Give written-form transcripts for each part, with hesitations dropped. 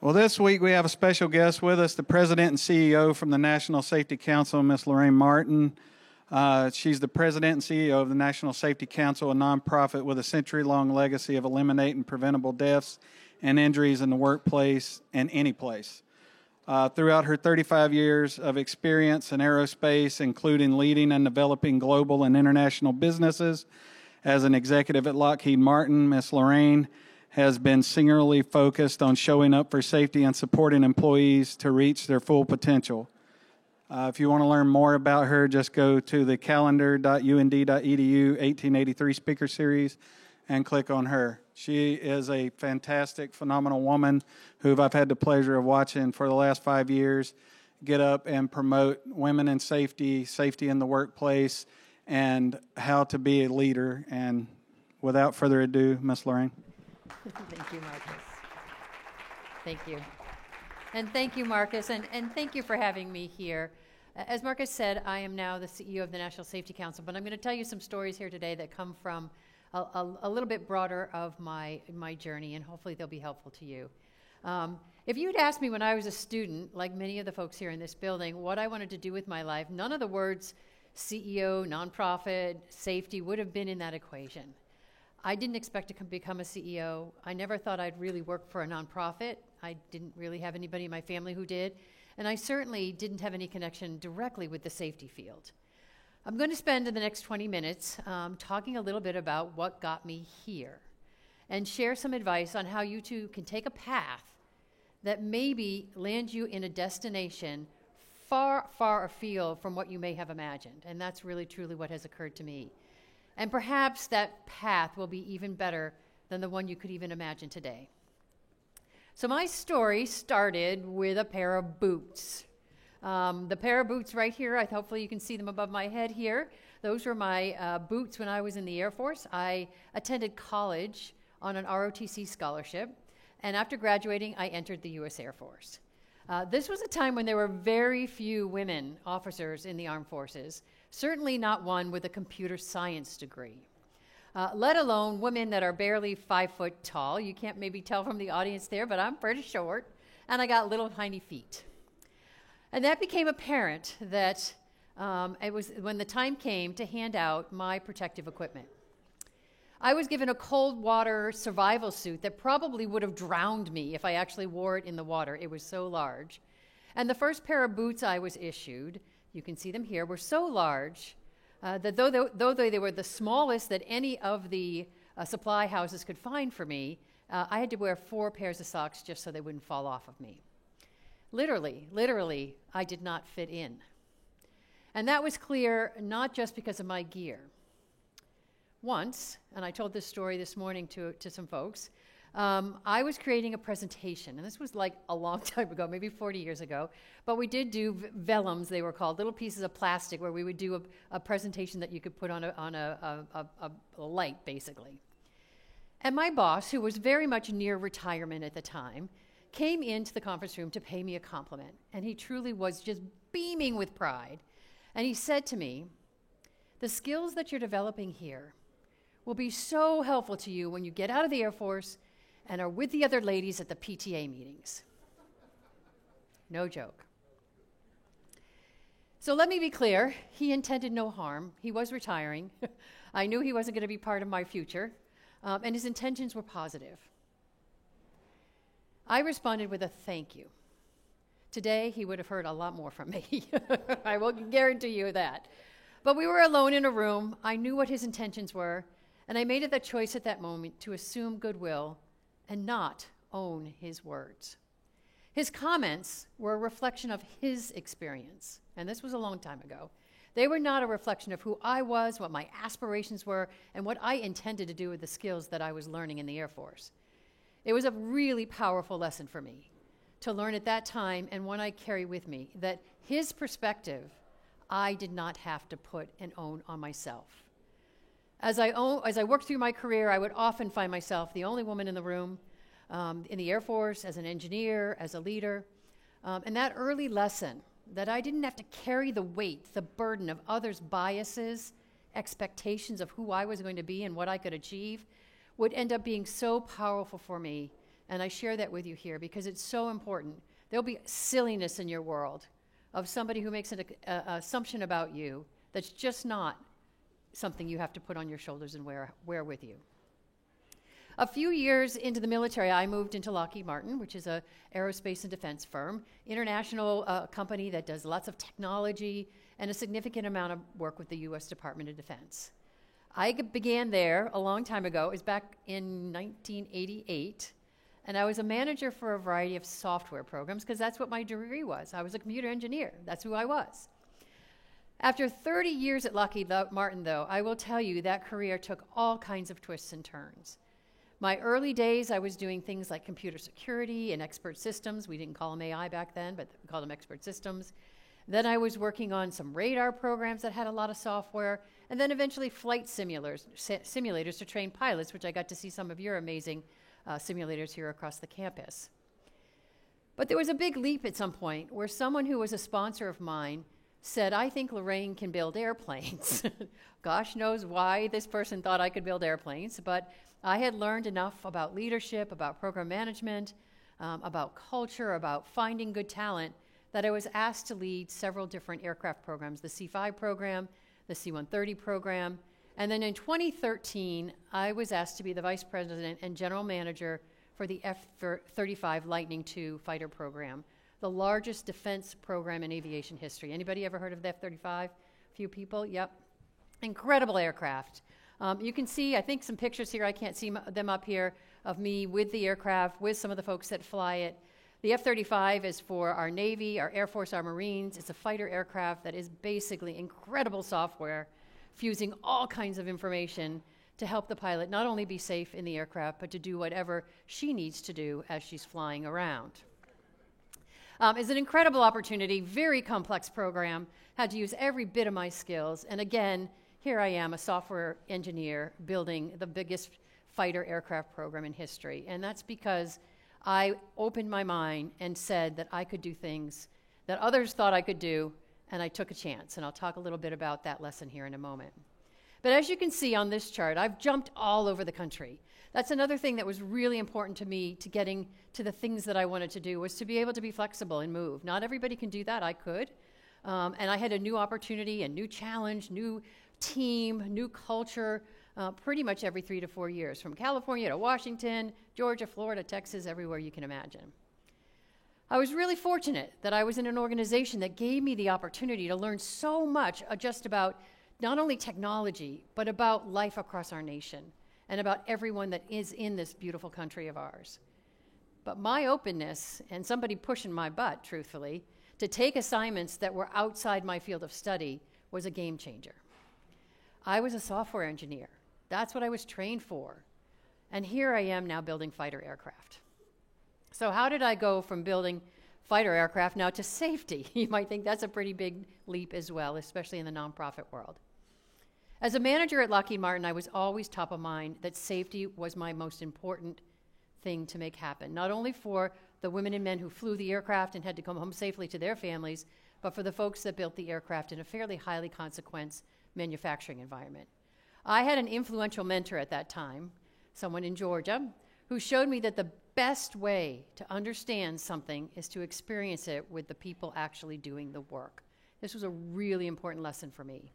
Well, this week we have a special guest with us, the President and CEO from the National Safety Council, Ms. Lorraine Martin. She's the President and CEO of the National Safety Council, a nonprofit with a century-long legacy of eliminating preventable deaths and injuries in the workplace and any place. Throughout her 35 years of experience in aerospace, including leading and developing global and international businesses as an executive at Lockheed Martin, Ms. Lorraine has been singularly focused on showing up for safety and supporting employees to reach their full potential. If you want to learn more about her, just go to the calendar.und.edu 1883 speaker series and click on her. She is a fantastic, phenomenal woman who I've had the pleasure of watching for the last 5 years get up and promote women in safety, safety in the workplace, and how to be a leader. And without further ado, Ms. Lorraine. Thank you, Marcus. Thank you. And thank you, Marcus, and thank you for having me here. As Marcus said, I am now the CEO of the National Safety Council, but I'm going to tell you some stories here today that come from a little bit broader of my journey, and hopefully they'll be helpful to you. If you'd asked me when I was a student, like many of the folks here in this building, what I wanted to do with my life, none of the words CEO, nonprofit, safety would have been in that equation. I didn't expect to become a CEO. I never thought I'd really work for a nonprofit. I didn't really have anybody in my family who did. And I certainly didn't have any connection directly with the safety field. I'm going to spend the next 20 minutes talking a little bit about what got me here and share some advice on how you too can take a path that maybe lands you in a destination far, far afield from what you may have imagined. And that's really, truly what has occurred to me. And perhaps that path will be even better than the one you could even imagine today. So my story started with a pair of boots. The pair of boots right here, hopefully you can see them above my head here. Those were my boots when I was in the Air Force. I attended college on an ROTC scholarship, and after graduating, I entered the U.S. Air Force. This was a time when there were very few women officers in the armed forces, certainly not one with a computer science degree, let alone women that are barely 5 foot tall. You can't maybe tell from the audience there, but I'm pretty short, and I got little tiny feet. And that became apparent that it was when the time came to hand out my protective equipment. I was given a cold water survival suit that probably would have drowned me if I actually wore it in the water. It was so large. And the first pair of boots I was issued, you can see them here, were so large that though they were the smallest that any of the supply houses could find for me, I had to wear 4 pairs of socks just so they wouldn't fall off of me. Literally, I did not fit in. And that was clear not just because of my gear. Once, and I told this story this morning to some folks, I was creating a presentation, and this was like a long time ago, maybe 40 years ago, but we did do vellums, they were called, little pieces of plastic where we would do a presentation that you could put on a light, basically. And my boss, who was very much near retirement at the time, came into the conference room to pay me a compliment, and he truly was just beaming with pride. And he said to me, "The skills that you're developing here will be so helpful to you when you get out of the Air Force and are with the other ladies at the PTA meetings." No joke. So let me be clear, he intended no harm. He was retiring. I knew he wasn't going to be part of my future, and his intentions were positive. I responded with a thank you. Today, he would have heard a lot more from me. I will guarantee you that. But we were alone in a room. I knew what his intentions were, and I made it the choice at that moment to assume goodwill and not own his words. His comments were a reflection of his experience, and this was a long time ago. They were not a reflection of who I was, what my aspirations were, and what I intended to do with the skills that I was learning in the Air Force. It was a really powerful lesson for me to learn at that time, and one I carry with me, that his perspective I did not have to put and own on myself. As I worked through my career, I would often find myself the only woman in the room, in the Air Force, as an engineer, as a leader. And that early lesson, that I didn't have to carry the weight, the burden of others' biases, expectations of who I was going to be and what I could achieve, would end up being so powerful for me And I share that with you here because it's so important. There'll be silliness in your world of somebody who makes an assumption about you that's just not something you have to put on your shoulders and wear with you. A few years into the military, I moved into Lockheed Martin, which is an aerospace and defense firm, international company that does lots of technology and a significant amount of work with the U.S. Department of Defense. I began there a long time ago. It was back in 1988, and I was a manager for a variety of software programs because that's what my degree was. I was a computer engineer. That's who I was. After 30 years at Lockheed Martin, though, I will tell you that career took all kinds of twists and turns. My early days, I was doing things like computer security and expert systems. We didn't call them AI back then, but we called them expert systems. Then I was working on some radar programs that had a lot of software, and then eventually flight simulators to train pilots, which I got to see some of your amazing simulators here across the campus. But there was a big leap at some point where someone who was a sponsor of mine said, I think Lorraine can build airplanes. Gosh knows why this person thought I could build airplanes, but I had learned enough about leadership, about program management, about culture, about finding good talent, that I was asked to lead several different aircraft programs, the C-5 program, the C-130 program, and then in 2013, I was asked to be the vice president and general manager for the F-35 Lightning II fighter program, the largest defense program in aviation history. Anybody ever heard of the F-35? A few people? Yep. Incredible aircraft. You can see, I think, some pictures here. I can't see them up here of me with the aircraft, with some of the folks that fly it. The F-35 is for our Navy, our Air Force, our Marines. It's a fighter aircraft that is basically incredible software, fusing all kinds of information to help the pilot not only be safe in the aircraft, but to do whatever she needs to do as she's flying around. It's an incredible opportunity, very complex program, had to use every bit of my skills, and again, here I am, a software engineer building the biggest fighter aircraft program in history. And that's because I opened my mind and said that I could do things that others thought I could do, and I took a chance. And I'll talk a little bit about that lesson here in a moment. But as you can see on this chart, I've jumped all over the country. That's another thing that was really important to me to getting to the things that I wanted to do, was to be able to be flexible and move. Not everybody can do that. I could. And I had a new opportunity, a new challenge, new team, new culture, pretty much every 3 to 4 years, from California to Washington, Georgia, Florida, Texas, everywhere you can imagine. I was really fortunate that I was in an organization that gave me the opportunity to learn so much just about not only technology, but about life across our nation and about everyone that is in this beautiful country of ours. But my openness, and somebody pushing my butt, truthfully, to take assignments that were outside my field of study was a game changer. I was a software engineer. That's what I was trained for. And here I am now building fighter aircraft. So how did I go from building fighter aircraft now to safety? You might think that's a pretty big leap as well, especially in the nonprofit world. As a manager at Lockheed Martin, I was always top of mind that safety was my most important thing to make happen, not only for the women and men who flew the aircraft and had to come home safely to their families, but for the folks that built the aircraft in a fairly highly consequential manufacturing environment. I had an influential mentor at that time, someone in Georgia, who showed me that the best way to understand something is to experience it with the people actually doing the work. This was a really important lesson for me.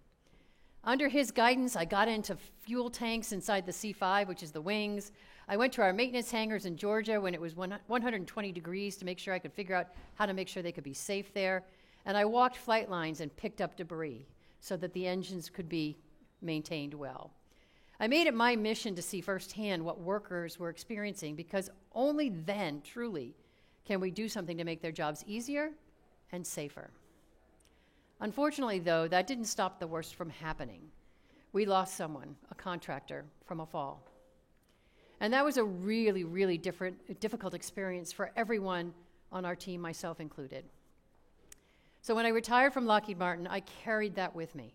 Under his guidance, I got into fuel tanks inside the C-5, which is the wings. I went to our maintenance hangars in Georgia when it was 120 degrees to make sure I could figure out how to make sure they could be safe there. And I walked flight lines and picked up debris so that the engines could be maintained well. I made it my mission to see firsthand what workers were experiencing, because only then, truly, can we do something to make their jobs easier and safer. Unfortunately, though, that didn't stop the worst from happening. We lost someone, a contractor, from a fall. And that was a really, really difficult experience for everyone on our team, myself included. So when I retired from Lockheed Martin, I carried that with me.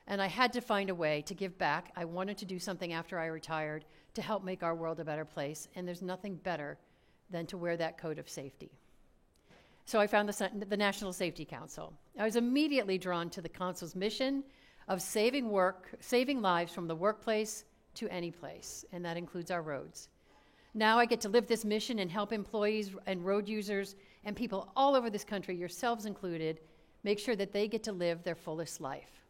And I had to find a way to give back. I wanted to do something after I retired to help make our world a better place, and there's nothing better than to wear that coat of safety. So I found the National Safety Council. I was immediately drawn to the council's mission of saving lives from the workplace to any place, and that includes our roads. Now I get to live this mission and help employees and road users and people all over this country, yourselves included, make sure that they get to live their fullest life.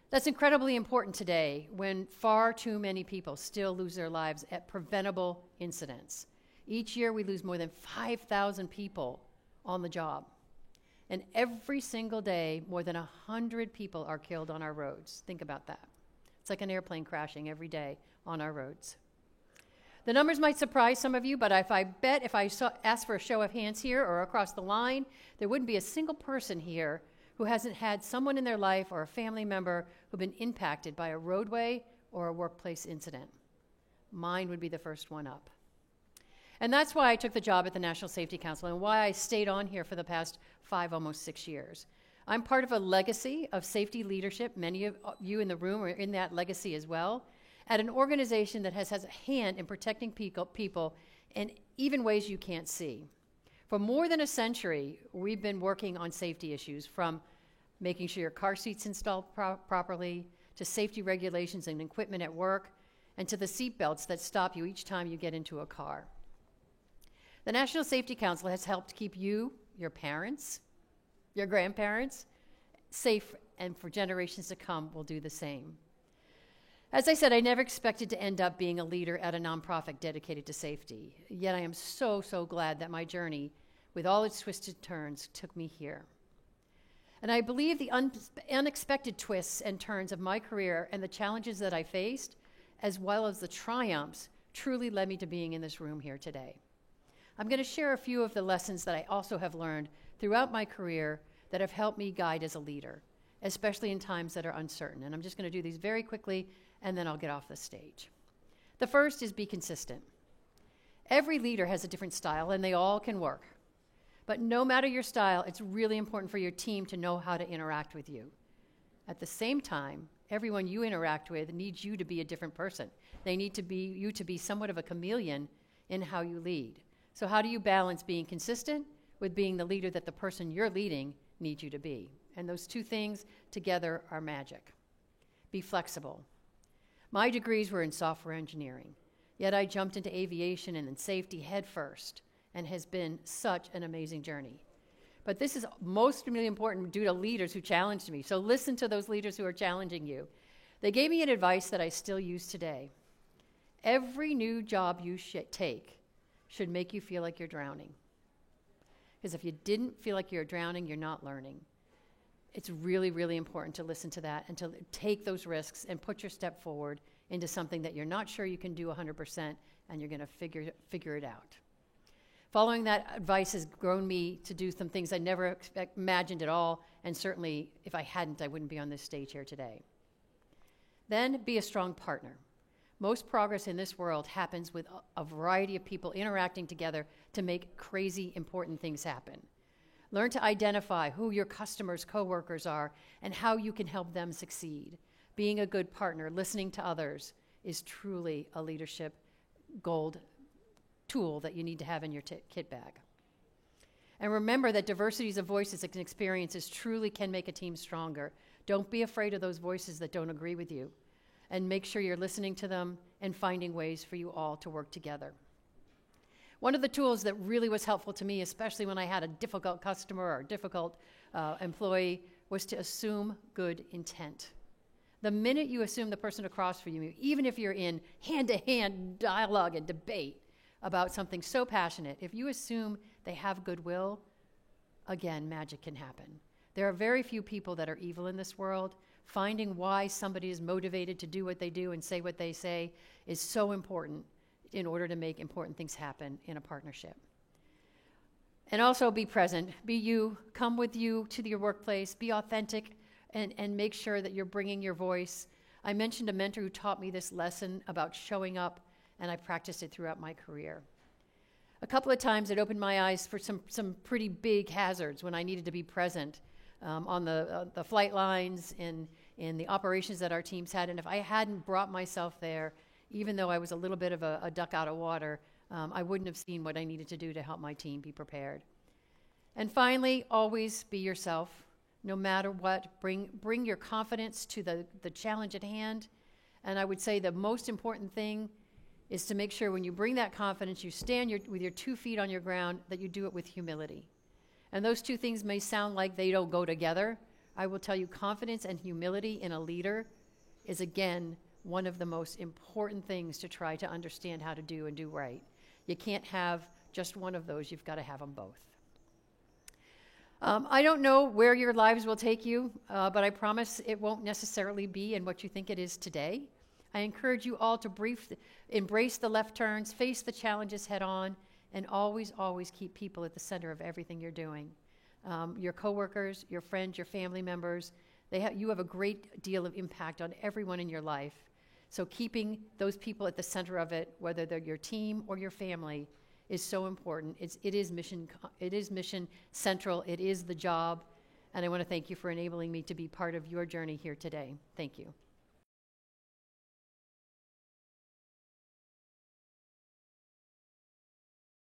That's incredibly important today when far too many people still lose their lives at preventable incidents. Each year we lose more than 5,000 people on the job. And every single day, more than 100 people are killed on our roads. Think about that. It's like an airplane crashing every day on our roads. The numbers might surprise some of you, but if I asked for a show of hands here or across the line, there wouldn't be a single person here who hasn't had someone in their life or a family member who've been impacted by a roadway or a workplace incident. Mine would be the first one up. And that's why I took the job at the National Safety Council and why I stayed on here for the past 5, almost 6 years. I'm part of a legacy of safety leadership. Many of you in the room are in that legacy as well, at an organization that has a hand in protecting people in even ways you can't see. For more than a century, we've been working on safety issues, from making sure your car seat's installed properly, to safety regulations and equipment at work, and to the seat belts that stop you each time you get into a car. The National Safety Council has helped keep you, your parents, your grandparents, safe, and for generations to come, we'll do the same. As I said, I never expected to end up being a leader at a nonprofit dedicated to safety. Yet I am so, so glad that my journey, with all its twisted turns, took me here. And I believe the unexpected twists and turns of my career and the challenges that I faced, as well as the triumphs, truly led me to being in this room here today. I'm going to share a few of the lessons that I also have learned throughout my career that have helped me guide as a leader, especially in times that are uncertain. And I'm just going to do these very quickly, and then I'll get off the stage. The first is be consistent. Every leader has a different style, and they all can work. But no matter your style, it's really important for your team to know how to interact with you. At the same time, everyone you interact with needs you to be a different person. They need you to be somewhat of a chameleon in how you lead. So how do you balance being consistent with being the leader that the person you're leading needs you to be? And those two things together are magic. Be flexible. My degrees were in software engineering, yet I jumped into aviation and then safety head first, and has been such an amazing journey. But this is most really important due to leaders who challenged me. So listen to those leaders who are challenging you. They gave me an advice that I still use today. Every new job you take should make you feel like you're drowning. Because if you didn't feel like you're drowning, you're not learning. It's really, really important to listen to that and to take those risks and put your step forward into something that you're not sure you can do 100%, and you're going to figure it out. Following that advice has grown me to do some things I never imagined at all, and certainly if I hadn't, I wouldn't be on this stage here today. Then be a strong partner. Most progress in this world happens with a variety of people interacting together to make crazy important things happen. Learn to identify who your customers, coworkers are, and how you can help them succeed. Being a good partner, listening to others, is truly a leadership gold tool that you need to have in your kit bag. And remember that diversities of voices and experiences truly can make a team stronger. Don't be afraid of those voices that don't agree with you, and make sure you're listening to them and finding ways for you all to work together. One of the tools that really was helpful to me, especially when I had a difficult customer or a difficult employee, was to assume good intent. The minute you assume the person across from you, even if you're in hand-to-hand dialogue and debate about something so passionate, if you assume they have goodwill, again, magic can happen. There are very few people that are evil in this world. Finding why somebody is motivated to do what they do and say what they say is so important in order to make important things happen in a partnership. And also be present. Be you. Come with you to your workplace. Be authentic and make sure that you're bringing your voice. I mentioned a mentor who taught me this lesson about showing up, and I practiced it throughout my career. A couple of times it opened my eyes for some pretty big hazards when I needed to be present on the flight lines, in the operations that our teams had. And if I hadn't brought myself there, even though I was a little bit of a duck out of water, I wouldn't have seen what I needed to do to help my team be prepared. And finally, always be yourself. No matter what, bring your confidence to the challenge at hand. And I would say the most important thing is to make sure when you bring that confidence, you stand with your 2 feet on your ground, that you do it with humility. And those two things may sound like they don't go together. I will tell you, confidence and humility in a leader is, again, one of the most important things to try to understand how to do and do right. You can't have just one of those. You've got to have them both. I don't know where your lives will take you, but I promise it won't necessarily be in what you think it is today. I encourage you all to embrace the left turns, face the challenges head on, and always, always keep people at the center of everything you're doing. Your coworkers, your friends, your family members, you have a great deal of impact on everyone in your life. So keeping those people at the center of it, whether they're your team or your family, is so important. It is mission central. It is the job. And I want to thank you for enabling me to be part of your journey here today. Thank you.